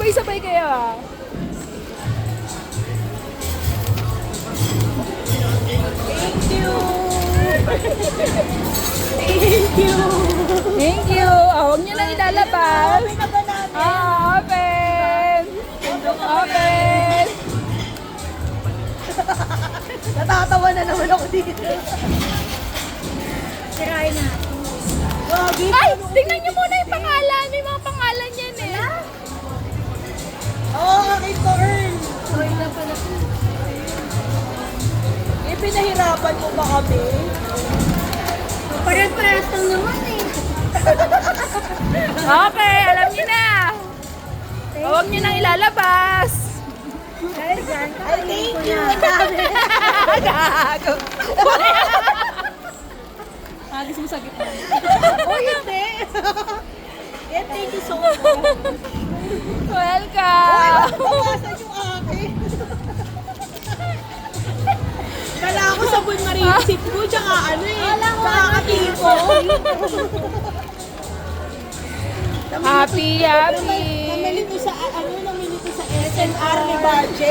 Sabay-sabay kayo ah. Thank you. Thank you. Thank you. Huwag nyo nang ilalabas. Open na ba namin? Open. Open. Natatawa na naman ako dito. Sirain na. Wagi. Ay! Tingnan nyo muna yung pangalan. May mga pangalan yan eh. Oo, akin to, Earl. Sorry na pala. Eh, pinahirapan mo ba kami? Parehas-parehas lang naman eh. Okay, alam nyo na. Huwag nyo nang ilalabas. Dahil dyan, ay, thank you. Ang dami. Gago. Agis mo sa gitna. Oh, hindi. Yeah, thank you so much. Welcome. Bawasan yung akin. Kala ko sabon marinisip mo, tsaka ano eh. Tsaka tipo. Happy, happy. Namili ko sa, namili ko sa SNR ni budget.